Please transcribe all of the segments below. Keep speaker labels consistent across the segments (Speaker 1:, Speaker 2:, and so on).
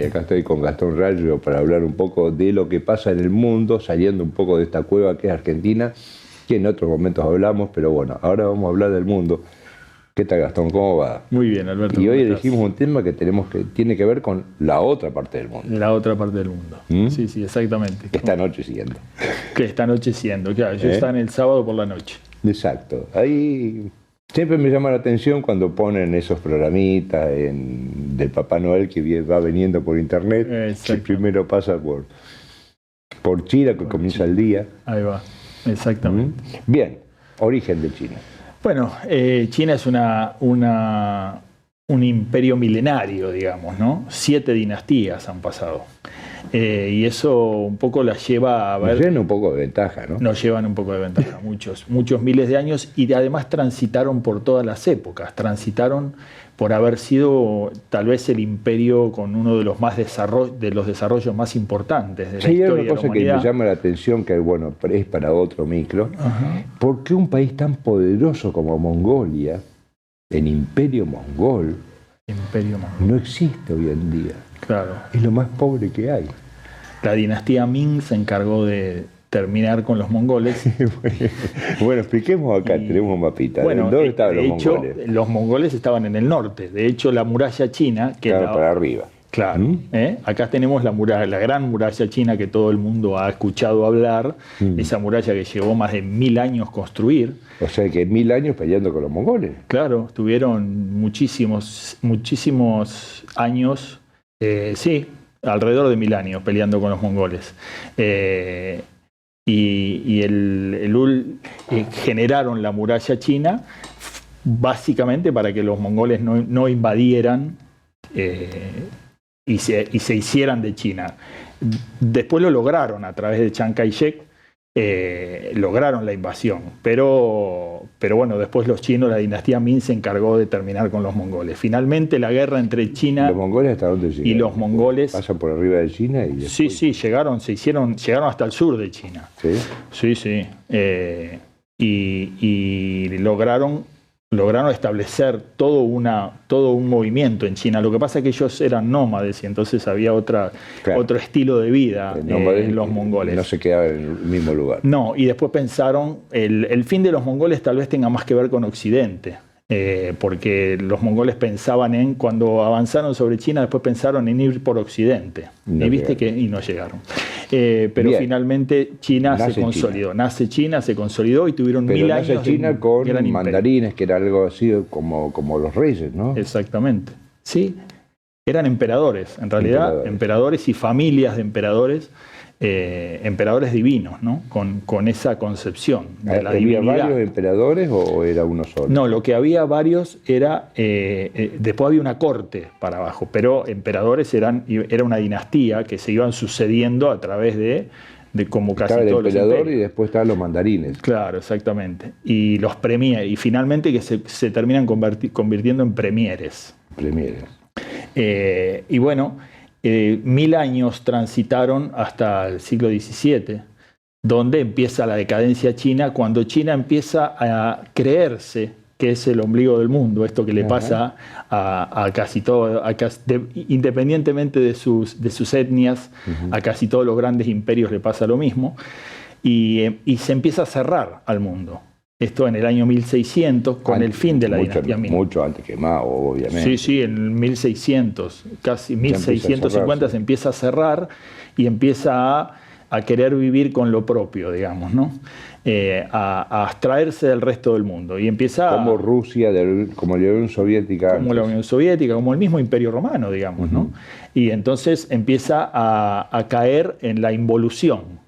Speaker 1: y acá estoy con Gastón Rayo para hablar un poco de lo que pasa en el mundo, saliendo un poco de esta cueva que es Argentina, que en otros momentos hablamos, pero bueno, ahora vamos a hablar del mundo. ¿Qué tal, Gastón? ¿Cómo va?
Speaker 2: Muy bien, Alberto.
Speaker 1: Y hoy elegimos un tema que tiene que ver con la otra parte del mundo.
Speaker 2: La otra parte del mundo. Sí, sí, exactamente.
Speaker 1: Que está anocheciendo.
Speaker 2: Que está anocheciendo, claro. Yo estaba en el sábado por la noche.
Speaker 1: Exacto. Ahí siempre me llama la atención cuando ponen esos programitas del Papá Noel que va viniendo por internet. Que primero pasa por China, que comienza el día.
Speaker 2: Ahí va, exactamente.
Speaker 1: Bien, origen de China.
Speaker 2: Bueno, China es un imperio milenario, digamos, ¿no? 7 dinastías han pasado. Y eso un poco las lleva a ver...
Speaker 1: Nos llevan un poco de ventaja, ¿no?
Speaker 2: Nos llevan un poco de ventaja, muchos miles de años, y además transitaron por todas las épocas. Transitaron por haber sido tal vez el imperio con uno de los desarrollos más importantes de la historia de la humanidad. Sí, hay una cosa que me llama la atención, que bueno, es para otro micro. ¿Por qué un país tan poderoso como Mongolia, el imperio mongol, no existe hoy en día? Claro.
Speaker 1: Es lo más pobre que hay.
Speaker 2: La dinastía Ming se encargó de terminar con los mongoles.
Speaker 1: Bueno, expliquemos acá, tenemos un mapita.
Speaker 2: Bueno,
Speaker 1: ¿Dónde estaban los
Speaker 2: mongoles?
Speaker 1: De hecho,
Speaker 2: los mongoles estaban en el norte. De hecho, la muralla china...
Speaker 1: Claro, para arriba.
Speaker 2: Claro. Acá tenemos la gran muralla china que todo el mundo ha escuchado hablar. Esa muralla que llevó más de 1000 años construir.
Speaker 1: O sea que 1000 años peleando con los mongoles.
Speaker 2: Claro, tuvieron muchísimos años, sí, alrededor de 1000 años peleando con los mongoles. Generaron la muralla china básicamente para que los mongoles no invadieran y se hicieran de China. Después lo lograron a través de Chiang Kai-shek, lograron la invasión, pero bueno, después los chinos, la dinastía Ming se encargó de terminar con los mongoles. Finalmente la guerra entre China...
Speaker 1: ¿Los mongoles hasta dónde llegan?
Speaker 2: Y los mongoles...
Speaker 1: ¿Pasan por arriba de China? Y después...
Speaker 2: Sí, llegaron hasta el sur de China.
Speaker 1: ¿Sí?
Speaker 2: Sí. Y lograron establecer todo un movimiento en China. Lo que pasa es que ellos eran nómades y entonces había otro estilo de vida en los mongoles.
Speaker 1: No se quedaban en el mismo lugar.
Speaker 2: No, y después pensaron, el fin de los mongoles tal vez tenga más que ver con Occidente. Porque los mongoles pensaban cuando avanzaron sobre China, después pensaron en ir por Occidente. Y no llegaron. Pero bien, finalmente China se consolidó. Nace China, se consolidó y tuvieron 1000 años.
Speaker 1: Nace China con mandarines, que era algo así como los reyes, ¿no?
Speaker 2: Exactamente. Sí, eran emperadores, en realidad, emperadores y familias de emperadores. Emperadores divinos, ¿no? Con esa concepción de la divinidad.
Speaker 1: ¿Había varios emperadores o era uno solo?
Speaker 2: No, lo que había varios era... después había una corte para abajo, pero emperadores era una dinastía que se iban sucediendo a través de como casi todos los imperios.
Speaker 1: Estaba el emperador y después estaban los mandarines.
Speaker 2: Claro, exactamente. Y los y finalmente que se terminan convirtiendo en premieres. Y bueno... 1000 años transitaron hasta el siglo XVII, donde empieza la decadencia china, cuando China empieza a creerse que es el ombligo del mundo, esto que le pasa a casi todo, independientemente de sus etnias, a casi todos los grandes imperios le pasa lo mismo, y se empieza a cerrar al mundo. Esto en el año 1600, con el fin de la dinastía Ming.
Speaker 1: Mucho antes que Mao, obviamente.
Speaker 2: Sí, en 1600, casi 1650 se empieza a cerrar y empieza a querer vivir con lo propio, digamos, ¿no? A abstraerse del resto del mundo. Y empieza
Speaker 1: como Rusia, como la Unión Soviética.
Speaker 2: Como la Unión Soviética, como el mismo Imperio Romano, digamos, ¿no? Y entonces empieza a caer en la involución.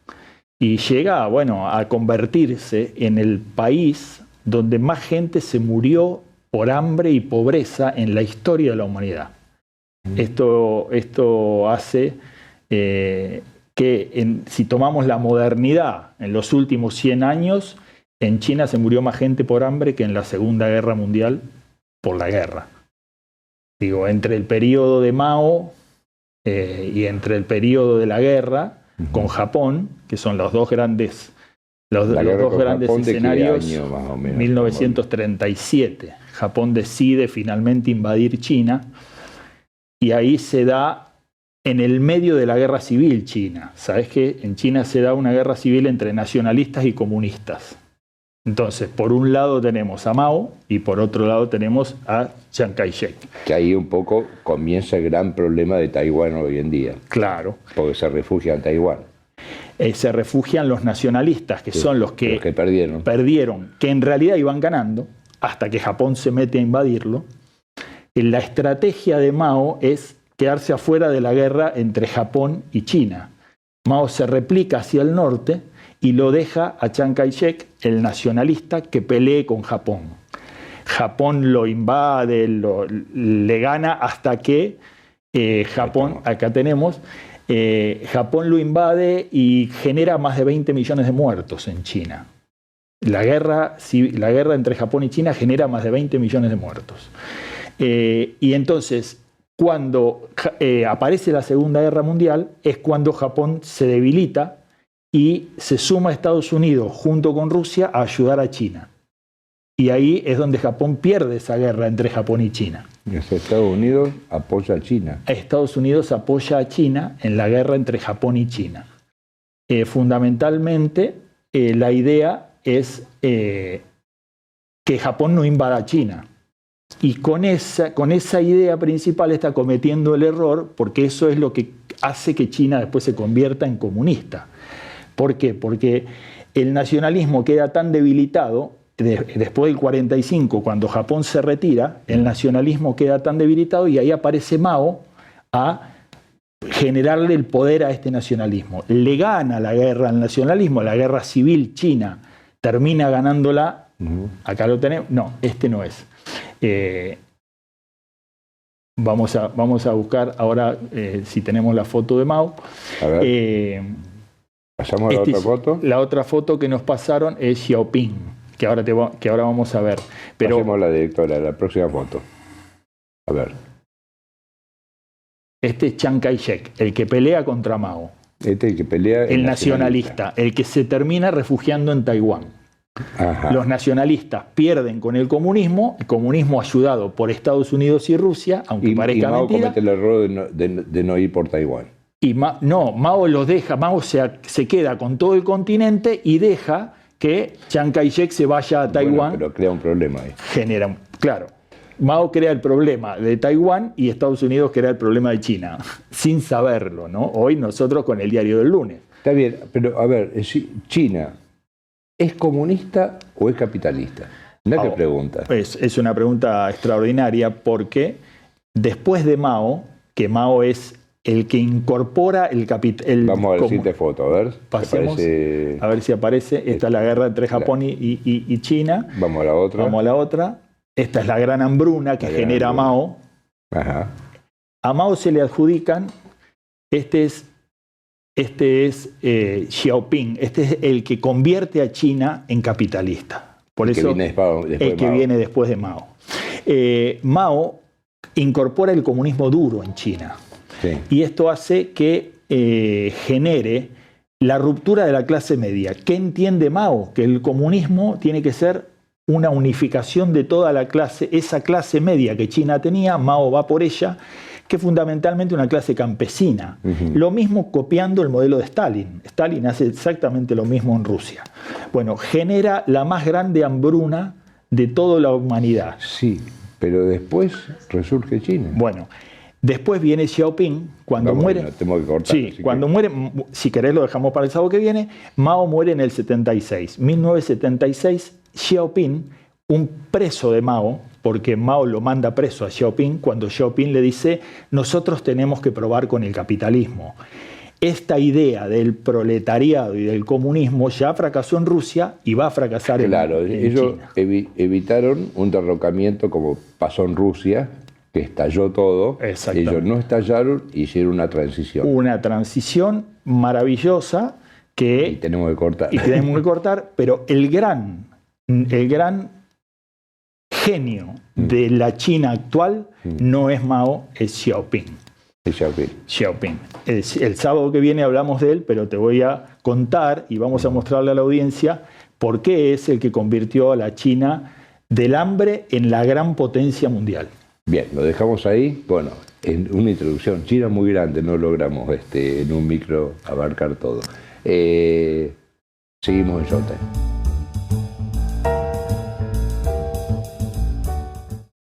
Speaker 2: Y llega, a convertirse en el país donde más gente se murió por hambre y pobreza en la historia de la humanidad. Esto hace que, si tomamos la modernidad, en los últimos 100 años, en China se murió más gente por hambre que en la Segunda Guerra Mundial por la guerra. Digo, entre el periodo de Mao y entre el periodo de la guerra, con Japón, que son los dos grandes escenarios.
Speaker 1: ¿De qué año, más o menos?
Speaker 2: 1937. Japón decide finalmente invadir China y ahí se da en el medio de la guerra civil china. Sabés que en China se da una guerra civil entre nacionalistas y comunistas. Entonces, por un lado tenemos a Mao y por otro lado tenemos a Chiang Kai-shek.
Speaker 1: Que ahí un poco comienza el gran problema de Taiwán hoy en día.
Speaker 2: Claro.
Speaker 1: Porque se refugian en Taiwán.
Speaker 2: Se refugian los nacionalistas, que son los que perdieron, que en realidad iban ganando, hasta que Japón se mete a invadirlo. La estrategia de Mao es quedarse afuera de la guerra entre Japón y China. Mao se replica hacia el norte y lo deja a Chiang Kai-shek, el nacionalista, que pelee con Japón. Japón lo invade, le gana hasta que Japón, acá tenemos, Japón lo invade y genera más de 20 millones de muertos en China. La guerra entre Japón y China genera más de 20 millones de muertos. Y entonces, cuando aparece la Segunda Guerra Mundial, es cuando Japón se debilita y se suma a Estados Unidos junto con Rusia a ayudar a China. Y ahí es donde Japón pierde esa guerra entre Japón y China.
Speaker 1: Y Estados Unidos apoya a China.
Speaker 2: Estados Unidos apoya a China en la guerra entre Japón y China. Fundamentalmente, la idea es que Japón no invada a China. Y con esa idea principal está cometiendo el error, porque eso es lo que hace que China después se convierta en comunista. ¿Por qué? Porque el nacionalismo queda tan debilitado, después del 45, cuando Japón se retira, el nacionalismo queda tan debilitado y ahí aparece Mao a generarle el poder a este nacionalismo. Le gana la guerra al nacionalismo, la guerra civil china, termina ganándola. Acá lo tenemos. No, este no es. Vamos a buscar ahora si tenemos la foto de Mao.
Speaker 1: A ver. ¿Pasamos a la otra foto?
Speaker 2: La otra foto que nos pasaron es Xiaoping, que ahora vamos a ver. Pero
Speaker 1: pasemos a la directora, la próxima foto. A ver.
Speaker 2: Este es Chiang Kai-shek, el que pelea contra Mao.
Speaker 1: Este es el que pelea.
Speaker 2: El nacionalista, el que se termina refugiando en Taiwán.
Speaker 1: Ajá.
Speaker 2: Los nacionalistas pierden con el comunismo ayudado por Estados Unidos y Rusia, aunque parezca
Speaker 1: Mao
Speaker 2: mentira.
Speaker 1: comete el error de no ir por Taiwán.
Speaker 2: Y Mao los deja, Mao se queda con todo el continente y deja que Chiang Kai-shek se vaya a Taiwán.
Speaker 1: Bueno, pero crea un problema ahí.
Speaker 2: Claro, Mao crea el problema de Taiwán y Estados Unidos crea el problema de China, sin saberlo, ¿no? Hoy nosotros con el diario del lunes.
Speaker 1: Está bien, pero a ver, China, ¿es comunista o es capitalista? Mira qué pregunta.
Speaker 2: Es una pregunta extraordinaria porque después de Mao, que Mao es el que incorpora el capital.
Speaker 1: Vamos a ver la siguiente foto, a ver.
Speaker 2: Pasemos, a ver si aparece. Esta es la guerra entre Japón y China.
Speaker 1: Vamos a la otra.
Speaker 2: Vamos a la otra. Esta es la gran hambruna que genera Mao.
Speaker 1: Ajá.
Speaker 2: A Mao se le adjudican, este es Xiaoping, este es el que convierte a China en capitalista. Por eso viene después de Mao. Mao incorpora el comunismo duro en China.
Speaker 1: Sí.
Speaker 2: Y esto hace que genere la ruptura de la clase media. ¿Qué entiende Mao? Que el comunismo tiene que ser una unificación de toda la clase, esa clase media que China tenía, Mao va por ella, que es fundamentalmente una clase campesina. Lo mismo copiando el modelo de Stalin. Stalin hace exactamente lo mismo en Rusia. Bueno, genera la más grande hambruna de toda la humanidad.
Speaker 1: Sí, pero después resurge China.
Speaker 2: Bueno, después viene Xiaoping, cuando muere.
Speaker 1: No, tengo que cortar,
Speaker 2: sí, cuando muere, si querés lo dejamos para el sábado que viene. Mao muere en el 76. 1976, Xiaoping, un preso de Mao, porque Mao lo manda preso a Xiaoping, cuando Xiaoping le dice, nosotros tenemos que probar con el capitalismo. Esta idea del proletariado y del comunismo ya fracasó en Rusia y va a fracasar en China.
Speaker 1: Ellos evitaron un derrocamiento como pasó en Rusia, que estalló todo. Ellos no estallaron, hicieron una transición.
Speaker 2: Una transición maravillosa que...
Speaker 1: Y tenemos que cortar.
Speaker 2: Y tenemos que cortar, pero el gran genio de la China actual no es Mao, es Xiaoping. Xiaoping. El sábado que viene hablamos de él, pero te voy a contar y vamos a mostrarle a la audiencia por qué es el que convirtió a la China del hambre en la gran potencia mundial.
Speaker 1: Bien, lo dejamos ahí. Bueno, en una introducción. China es muy grande, no logramos en un micro abarcar todo. Seguimos en Showtime.